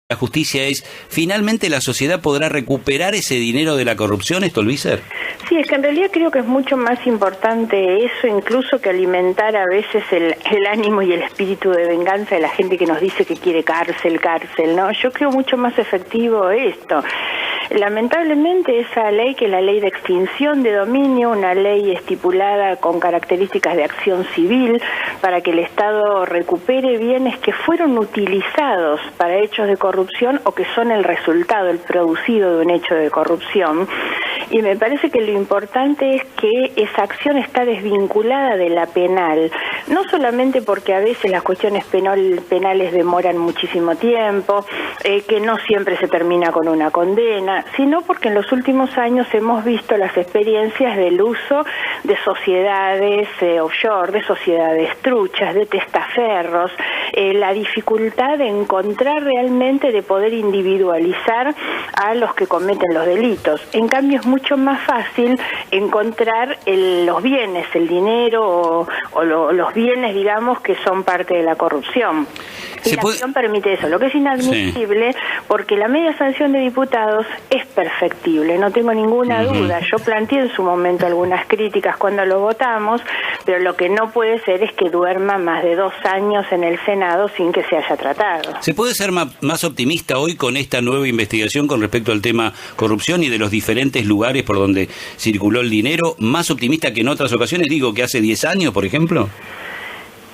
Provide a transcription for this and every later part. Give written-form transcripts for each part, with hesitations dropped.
La justicia es, ¿finalmente la sociedad podrá recuperar ese dinero de la corrupción, Stolbizer? Sí, es que en realidad creo que es mucho más importante eso incluso que alimentar a veces el ánimo y el espíritu de venganza de la gente que nos dice que quiere cárcel, ¿no? Yo creo mucho más efectivo esto. Lamentablemente esa ley, que es la ley de extinción de dominio, una ley estipulada con características de acción civil para que el Estado recupere bienes que fueron utilizados para hechos de corrupción o que son el resultado, el producido de un hecho de corrupción. Y me parece que lo importante es que esa acción está desvinculada de la penal, no solamente porque a veces las cuestiones penales demoran muchísimo tiempo, que no siempre se termina con una condena, sino porque en los últimos años hemos visto las experiencias del uso de sociedades offshore, de sociedades truchas, de testaferros, la dificultad de encontrar realmente, de poder individualizar a los que cometen los delitos. En cambio es mucho más fácil encontrar los bienes, el dinero o los bienes, digamos, que son parte de la corrupción. Y la acción permite eso, lo que es inadmisible, porque la media sanción de diputados es perfectible, no tengo ninguna duda. Yo planteé en su momento algunas críticas cuando lo votamos, pero lo que no puede ser es que duerma más de 2 años en el Senado sin que se haya tratado. ¿Se puede ser más optimista hoy con esta nueva investigación con respecto al tema corrupción y de los diferentes lugares por donde circuló el dinero? ¿Más optimista que en otras ocasiones? Digo, que hace 10 años, por ejemplo.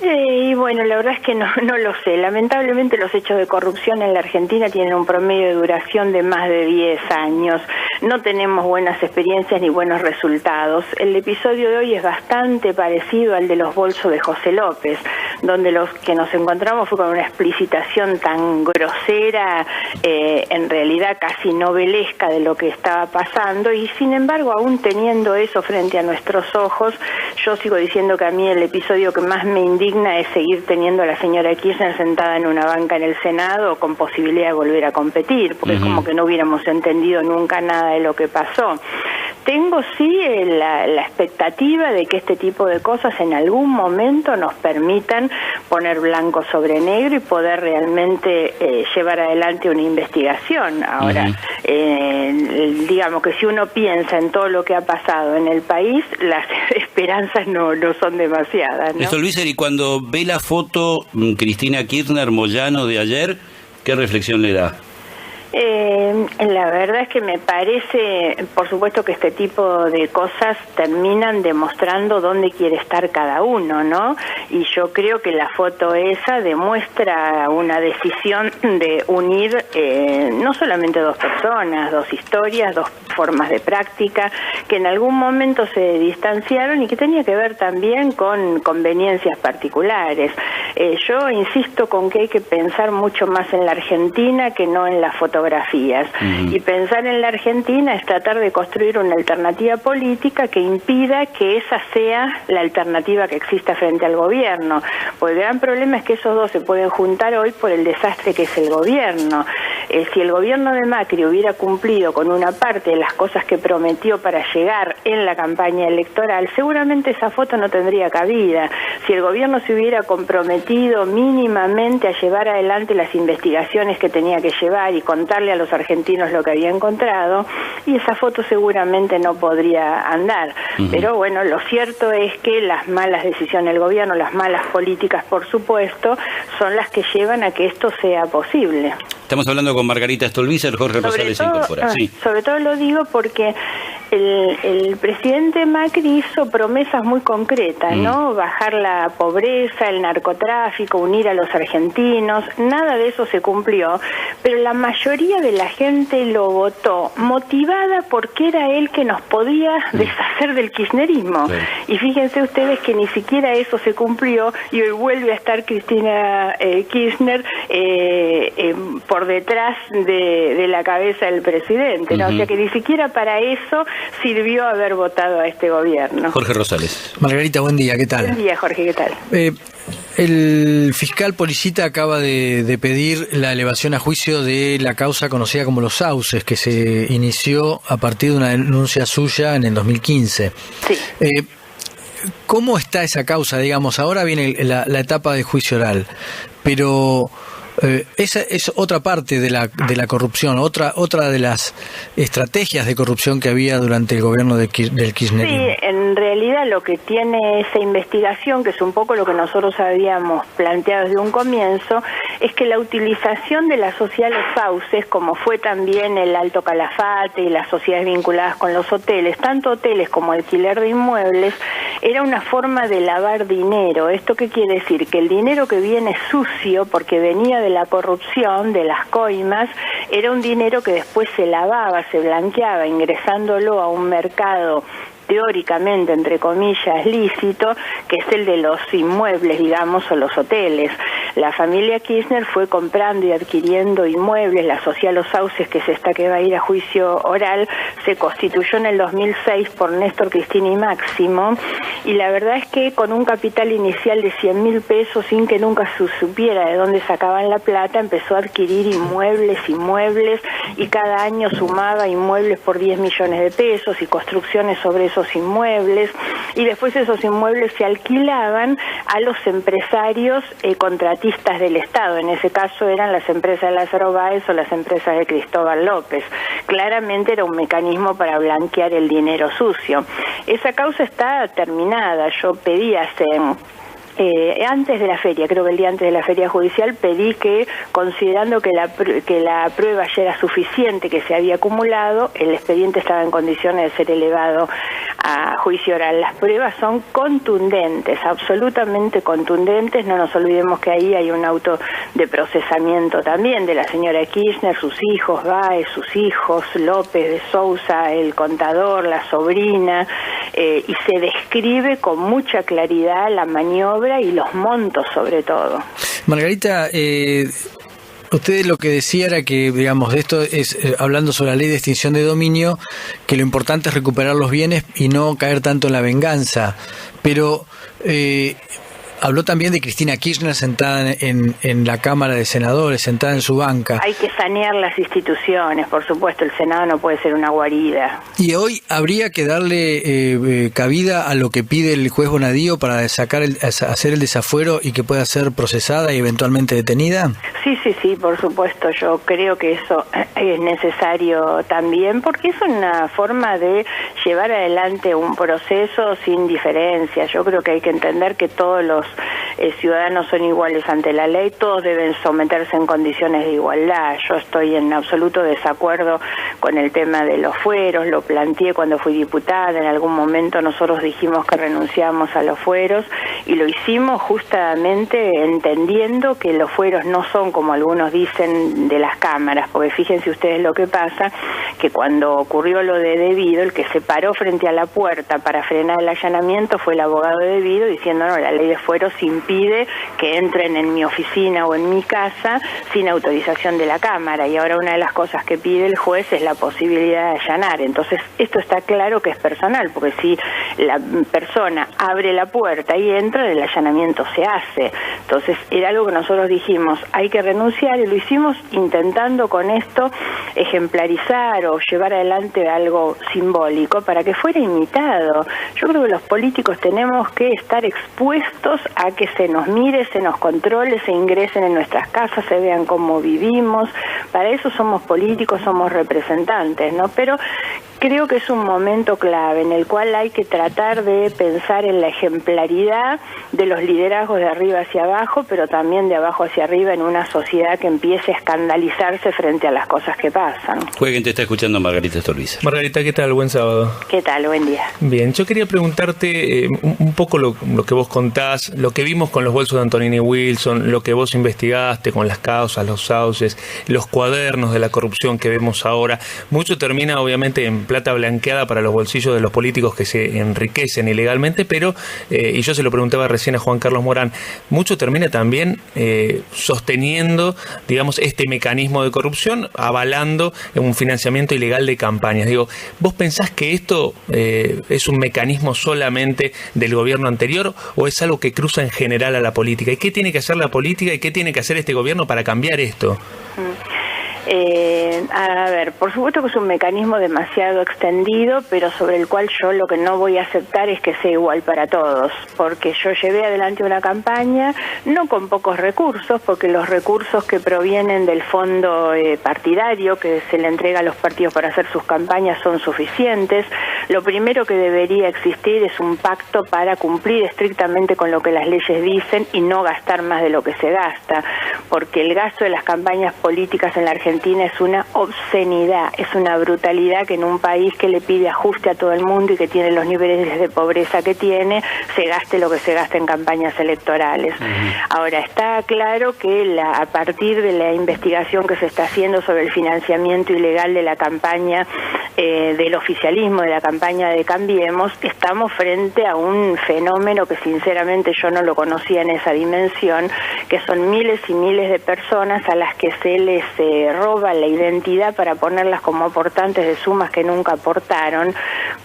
Y bueno, la verdad es que no lo sé. Lamentablemente los hechos de corrupción en la Argentina tienen un promedio de duración de más de 10 años. No tenemos buenas experiencias ni buenos resultados. El episodio de hoy es bastante parecido al de los bolsos de José López, donde los que nos encontramos fue con una explicitación tan grosera, en realidad casi novelesca de lo que estaba pasando, y sin embargo, aún teniendo eso frente a nuestros ojos, yo sigo diciendo que a mí el episodio que más me indigna es seguir teniendo a la señora Kirchner sentada en una banca en el Senado con posibilidad de volver a competir, porque es como que no hubiéramos entendido nunca nada de lo que pasó. Tengo sí la expectativa de que este tipo de cosas en algún momento nos permitan poner blanco sobre negro y poder realmente llevar adelante una investigación. Ahora, digamos que si uno piensa en todo lo que ha pasado en el país, las esperanzas no son demasiadas, ¿no? Stolbizer, y cuando ve la foto Cristina Kirchner Moyano de ayer, ¿qué reflexión le da? La verdad es que me parece, por supuesto que este tipo de cosas terminan demostrando dónde quiere estar cada uno, ¿no? Y yo creo que la foto esa demuestra una decisión de unir no solamente 2 personas, 2 historias, 2 formas de práctica, que en algún momento se distanciaron y que tenía que ver también con conveniencias particulares. Yo insisto con que hay que pensar mucho más en la Argentina que no en las fotografías. Y pensar en la Argentina es tratar de construir una alternativa política que impida que esa sea la alternativa que exista frente al gobierno. Porque el gran problema es que esos dos se pueden juntar hoy por el desastre que es el gobierno. Si el gobierno de Macri hubiera cumplido con una parte de las cosas que prometió para llegar en la campaña electoral, seguramente esa foto no tendría cabida. Si el gobierno se hubiera comprometido mínimamente a llevar adelante las investigaciones que tenía que llevar y contarle a los argentinos lo que había encontrado, y esa foto seguramente no podría andar. Pero bueno, lo cierto es que las malas decisiones del gobierno, las malas políticas, por supuesto, son las que llevan a que esto sea posible. Estamos hablando con Margarita Stolbizer, Jorge Rosales se incorpora. Sí. Sobre todo lo digo porque el presidente Macri hizo promesas muy concretas, ¿no? Bajar la pobreza, el narcotráfico, unir a los argentinos. Nada de eso se cumplió, pero la mayoría de la gente lo votó motivada porque era él que nos podía deshacer del kirchnerismo. Sí. Y fíjense ustedes que ni siquiera eso se cumplió y hoy vuelve a estar Cristina Kirchner por detrás de la cabeza del presidente, ¿no? O sea que ni siquiera para eso sirvió haber votado a este gobierno. Jorge Rosales. Margarita, buen día, ¿qué tal? Buen día, Jorge, ¿qué tal? El fiscal Policita acaba de pedir la elevación a juicio de la causa conocida como Los Sauces, que se inició a partir de una denuncia suya en el 2015. Sí. ¿Cómo está esa causa? Digamos, ahora viene la etapa de juicio oral, pero Esa es otra parte de la corrupción, otra de las estrategias de corrupción que había durante el gobierno del kirchnerismo. Sí, en realidad lo que tiene esa investigación, que es un poco lo que nosotros habíamos planteado desde un comienzo, es que la utilización de las sociales sauces, como fue también el Alto Calafate y las sociedades vinculadas con los hoteles, tanto hoteles como alquiler de inmuebles, era una forma de lavar dinero. ¿Esto qué quiere decir? Que el dinero que viene sucio, porque venía de la corrupción, de las coimas, era un dinero que después se lavaba, se blanqueaba, ingresándolo a un mercado teóricamente, entre comillas, lícito, que es el de los inmuebles, digamos, o los hoteles. La familia Kirchner fue comprando y adquiriendo inmuebles. La social Los Sauces, que es esta que va a ir a juicio oral, se constituyó en el 2006 por Néstor, Cristina y Máximo, y la verdad es que con un capital inicial de 100.000 pesos, sin que nunca se supiera de dónde sacaban la plata, empezó a adquirir inmuebles, y cada año sumaba inmuebles por 10 millones de pesos y construcciones sobre esos inmuebles, y después esos inmuebles se alquilaban a los empresarios contratistas del Estado. En ese caso eran las empresas de Lázaro Báez o las empresas de Cristóbal López. Claramente era un mecanismo para blanquear el dinero sucio. Esa causa está terminada. Yo pedí antes de la feria, creo que el día antes de la feria judicial, pedí que, considerando que la prueba ya era suficiente, que se había acumulado, el expediente estaba en condiciones de ser elevado a juicio oral. Las pruebas son contundentes, absolutamente contundentes. No nos olvidemos que ahí hay un auto de procesamiento también de la señora Kirchner, sus hijos, Báez, sus hijos, López de Sousa, el contador, la sobrina, y se describe con mucha claridad la maniobra y los montos sobre todo. Margarita, usted lo que decía era que, digamos, de esto es, hablando sobre la ley de extinción de dominio, que lo importante es recuperar los bienes y no caer tanto en la venganza, pero habló también de Cristina Kirchner sentada en la Cámara de Senadores, sentada en su banca. Hay que sanear las instituciones, por supuesto, el Senado no puede ser una guarida. ¿Y hoy habría que darle cabida a lo que pide el juez Bonadío para hacer el desafuero y que pueda ser procesada y eventualmente detenida? Sí, por supuesto. Yo creo que eso es necesario también, porque es una forma de llevar adelante un proceso sin diferencia. Yo creo que hay que entender que todos los ciudadanos son iguales ante la ley, todos deben someterse en condiciones de igualdad. Yo estoy en absoluto desacuerdo con el tema de los fueros, lo planteé cuando fui diputada, en algún momento nosotros dijimos que renunciamos a los fueros y lo hicimos justamente entendiendo que los fueros no son, como algunos dicen, de las cámaras, porque fíjense ustedes lo que pasa, que cuando ocurrió lo de Debido, el que se paró frente a la puerta para frenar el allanamiento fue el abogado de Debido diciendo, no, la ley de fueros impide que entren en mi oficina o en mi casa sin autorización de la Cámara, y ahora una de las cosas que pide el juez es la posibilidad de allanar. Entonces esto está claro que es personal, porque si la persona abre la puerta y entra, el allanamiento se hace. Entonces era algo que nosotros dijimos, hay que renunciar, y lo hicimos intentando con esto ejemplarizar o llevar adelante algo simbólico para que fuera imitado. Yo creo que los políticos tenemos que estar expuestos a que se nos mire, se nos controle, se ingresen en nuestras casas, se vean cómo vivimos. Para eso somos políticos, somos representantes, ¿no? Pero creo que es un momento clave en el cual hay que tratar de pensar en la ejemplaridad de los liderazgos de arriba hacia abajo, pero también de abajo hacia arriba en una sociedad que empiece a escandalizarse frente a las cosas que pasan. Jueguen, te está escuchando Margarita Stolbizer. Margarita, ¿qué tal? Buen sábado. ¿Qué tal? Buen día. Bien, yo quería preguntarte un poco lo que vos contás, lo que vimos con los bolsos de Antonini Wilson, lo que vos investigaste con las causas, los sauces, los cuadernos de la corrupción que vemos ahora. Mucho termina obviamente en plata blanqueada para los bolsillos de los políticos que se enriquecen ilegalmente, pero, y yo se lo preguntaba recién a Juan Carlos Morán, mucho termina también sosteniendo, digamos, este mecanismo de corrupción, avalando un financiamiento ilegal de campañas. Digo, ¿vos pensás que esto es un mecanismo solamente del gobierno anterior o es algo que cruza en general a la política? ¿Y qué tiene que hacer la política y qué tiene que hacer este gobierno para cambiar esto? A ver, por supuesto que es un mecanismo demasiado extendido, pero sobre el cual yo lo que no voy a aceptar es que sea igual para todos, porque yo llevé adelante una campaña, no con pocos recursos, porque los recursos que provienen del fondo partidario que se le entrega a los partidos para hacer sus campañas son suficientes. Lo primero que debería existir es un pacto para cumplir estrictamente con lo que las leyes dicen y no gastar más de lo que se gasta, porque el gasto de las campañas políticas en la Argentina es una obscenidad, es una brutalidad que en un país que le pide ajuste a todo el mundo y que tiene los niveles de pobreza que tiene, se gaste lo que se gasta en campañas electorales. Ahora, está claro que a partir de la investigación que se está haciendo sobre el financiamiento ilegal de la campaña del oficialismo, de la campaña de Cambiemos, estamos frente a un fenómeno que sinceramente yo no lo conocía en esa dimensión, que son miles y miles de personas a las que se les roba la identidad para ponerlas como aportantes de sumas que nunca aportaron,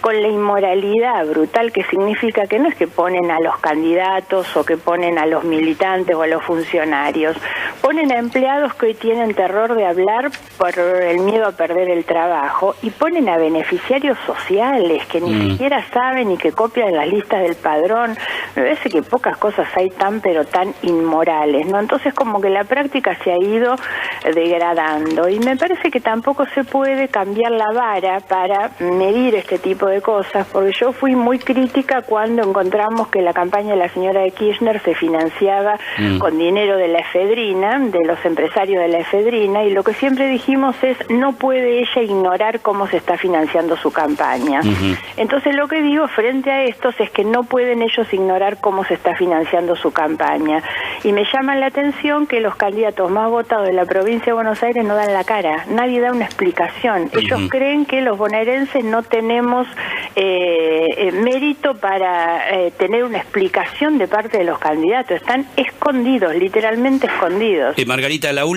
con la inmoralidad brutal que significa que no es que ponen a los candidatos o que ponen a los militantes o a los funcionarios, ponen a empleados que hoy tienen terror de hablar por el miedo a perder el trabajo, y ponen a beneficiarios sociales que ni siquiera saben y que copian las listas del padrón. Me parece que pocas cosas hay tan pero tan inmorales, ¿no? Entonces como que la práctica se ha ido degradando, y me parece que tampoco se puede cambiar la vara para medir este tipo de cosas, porque yo fui muy crítica cuando encontramos que la campaña de la señora de Kirchner se financiaba con dinero de la efedrina, de los empresarios de la efedrina, y lo que siempre dijimos es: no puede ella ignorar cómo se está financiando su campaña. Entonces lo que digo frente a estos es que no pueden ellos ignorar cómo se está financiando su campaña, y me llama la atención que los candidatos más votados de la provincia de Buenos Aires no dan la cara, nadie da una explicación. Ellos creen que los bonaerenses no tenemos mérito para tener una explicación de parte de los candidatos, están escondidos, literalmente escondidos. Margarita, la última